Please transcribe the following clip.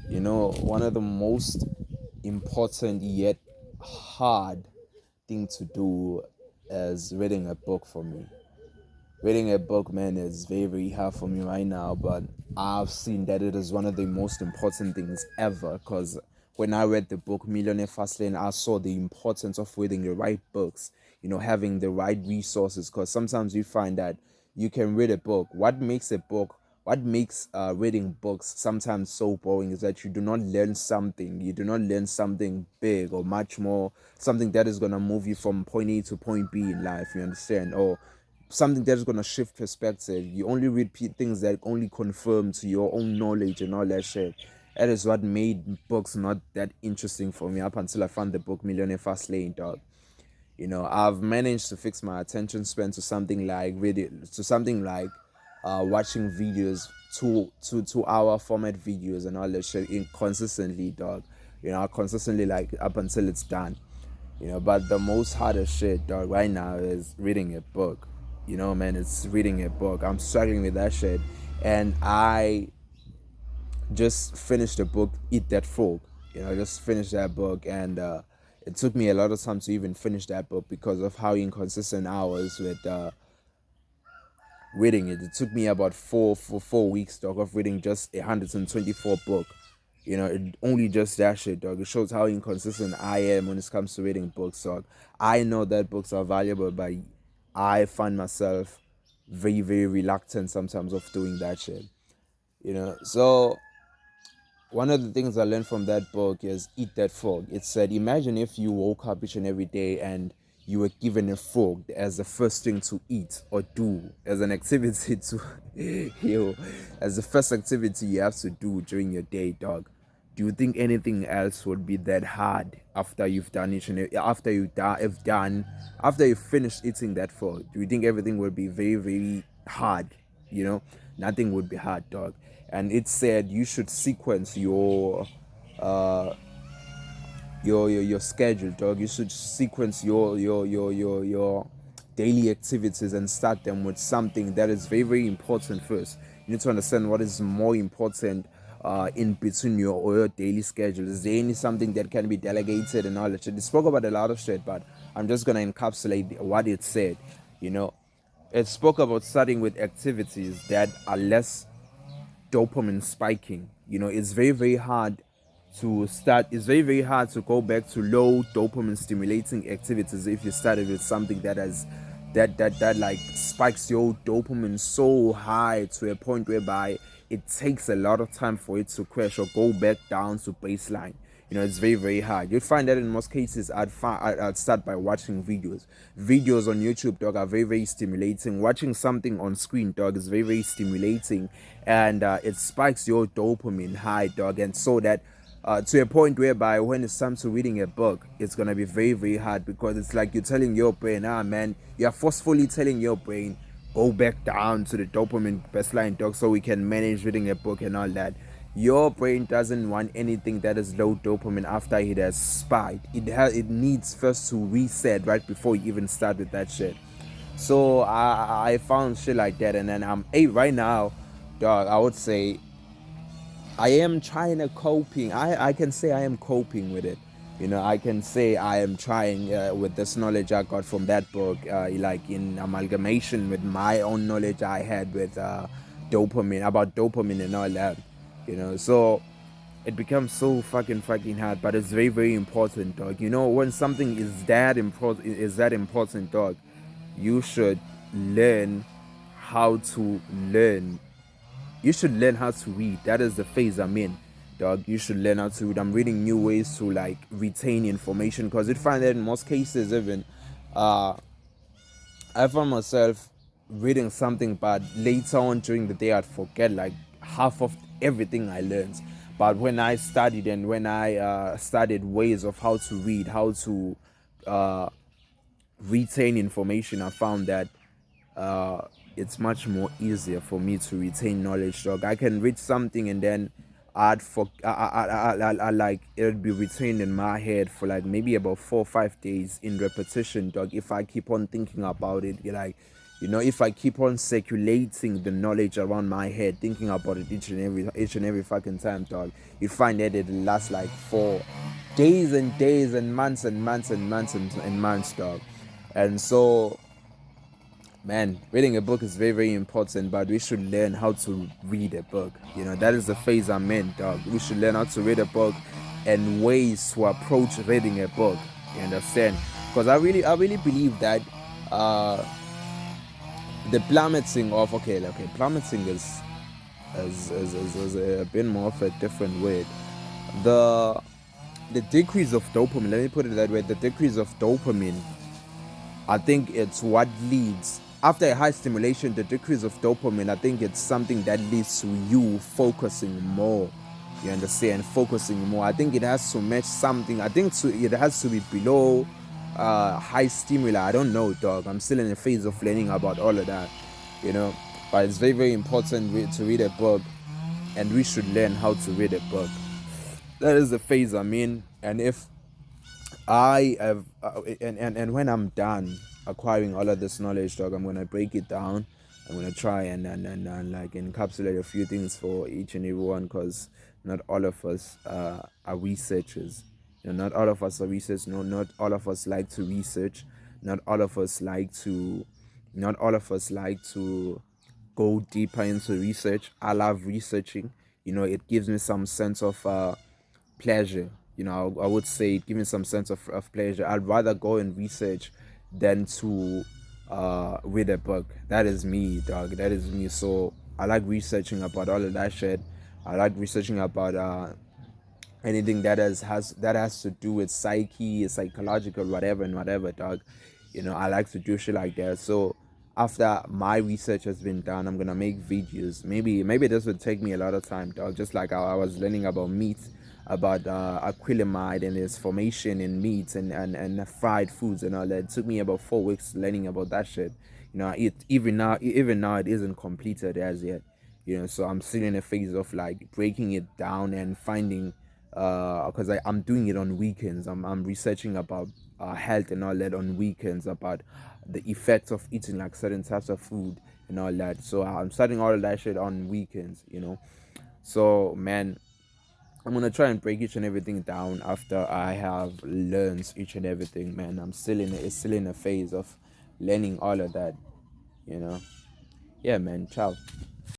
One of the most important yet hard thing to do is reading a book for me. Reading a book, man, is very, very hard for me right now, but I've seen that it is one of the most important things ever. Because when I read the book Millionaire Fastlane, I saw the importance of reading the right books, having the right resources. Because sometimes you find that you can read a book. What makes reading books sometimes so boring is that you do not learn something. You do not learn something big or much more, something that is going to move you from point A to point B in life, you understand? Or something that's going to shift perspective. You only read things that only confirm to your own knowledge and all that shit. That is what made books not that interesting for me up until I found the book Millionaire Fast Lane, dog. I've managed to fix my attention span to something like watching videos, 2 hour format videos and all that shit consistently, dog. Consistently, like up until it's done. But the most hardest shit, dog, right now is reading a book. Man, it's reading a book. I'm struggling with that shit. And I just finished the book, Eat That Frog. Just finished that book. And it took me a lot of time to even finish that book because of how inconsistent I was with reading it. It took me about 4 weeks, dog, of reading just 124 book. Only just that shit, dog. It shows how inconsistent I am when it comes to reading books, dog. I know that books are valuable, but I find myself very, very reluctant sometimes of doing that shit. So one of the things I learned from that book is Eat That Frog. It said, imagine if you woke up each and every day and you were given a frog as the first thing to eat or do, as an activity to, as the first activity you have to do during your day, dog. Do you think anything else would be that hard after you've done each and after after you've finished eating that frog? Do you think everything would be very, very hard? Nothing would be hard, dog. And it said you should sequence uh your schedule, dog. You should sequence your daily activities and start them with something that is very, very important first. You need to understand what is more important in between your daily schedule. Is there any something that can be delegated and all that shit? It spoke about a lot of shit, but I'm just gonna encapsulate what it said. You know, it spoke about starting with activities that are less dopamine spiking. It's very, very hard to start. It's very, very hard to go back to low dopamine stimulating activities if you started with something that has that like spikes your dopamine so high to a point whereby it takes a lot of time for it to crash or go back down to baseline. It's very, very hard. You'd find that in most cases, I'd start by watching videos. Videos on YouTube, dog, are very, very stimulating. Watching something on screen, dog, is very, very stimulating, and it spikes your dopamine high, dog, and so that to a point whereby when it's time to reading a book, it's gonna be very, very hard because it's like you're telling your brain, man, you're forcefully telling your brain, go back down to the dopamine baseline, dog, so we can manage reading a book and all that. Your brain doesn't want anything that is low dopamine after it has spiked. It needs first to reset right before you even start with that shit. So I found shit like that, and then right now, dog. I would say I am trying to coping. I can say I am coping with it. I can say I am trying with this knowledge I got from that book, like in amalgamation with my own knowledge I had with dopamine and all that. So it becomes so fucking hard, but it's very, very important, dog. When something is that important, dog, you should learn how to learn you should learn how to read. That is the phase I'm in, dog. You should learn how to read. I'm reading new ways to like retain information because you'd find that in most cases, even uh, I found myself reading something, but later on during the day, I'd forget like half of everything I learned. But when I studied and when I studied ways of how to read, how to uh, retain information, I found that uh, it's much more easier for me to retain knowledge, dog. I can read something and then I like it'll be retained in my head for like maybe about 4 or 5 days in repetition, dog. If I keep on thinking about it, You know, if I keep on circulating the knowledge around my head, thinking about it each and every fucking time, dog, you find that it lasts like for days and days and months and months and months and months, dog. And so, man, reading a book is very, very important, but we should learn how to read a book. You know, that is the phase I'm in, dog. We should learn how to read a book and ways to approach reading a book. You understand? Because I really believe that uh, the plummeting of plummeting is a bit more of a different word. The the decrease of dopamine. Let me put it that way. The decrease of dopamine, I think it's what leads after a high stimulation. The decrease of dopamine, I think it's something that leads to you focusing more. You understand? Focusing more. I think it has to match something. I think it has to be below high stimuli. I don't know, dog. I'm still in the phase of learning about all of that, you know. But it's very, very important to read a book, and we should learn how to read a book. That is the phase I'm in. And if I have, and when I'm done acquiring all of this knowledge, dog, I'm gonna break it down. I'm gonna try and like encapsulate a few things for each and every one, because not all of us are researchers. You know, not all of us are researchers. No, not all of us like to research. Not all of us like to. Not all of us like to go deeper into research. I love researching. You know, it gives me some sense of pleasure. You know, I would say give me some sense of pleasure. I'd rather go and research than to read a book. That is me, dog. That is me. So I like researching about all of that shit. I like researching about anything that has to do with psyche, psychological, whatever and whatever, dog. You know, I like to do shit like that. So after my research has been done, I'm gonna make videos. Maybe this would take me a lot of time, dog. Just like I was learning about meat, about acrylamide and its formation in meats and fried foods and all that. It took me about 4 weeks learning about that shit. You know, even now it isn't completed as yet. You know, so I'm still in a phase of like breaking it down and finding because I'm doing it on weekends. I'm researching about health and all that on weekends, about the effects of eating like certain types of food and all that. So I'm starting all of that shit on weekends, you know. So man, I'm gonna try and break each and everything down after I have learned each and everything, man. It's still in a phase of learning all of that, you know. Yeah, man. Ciao.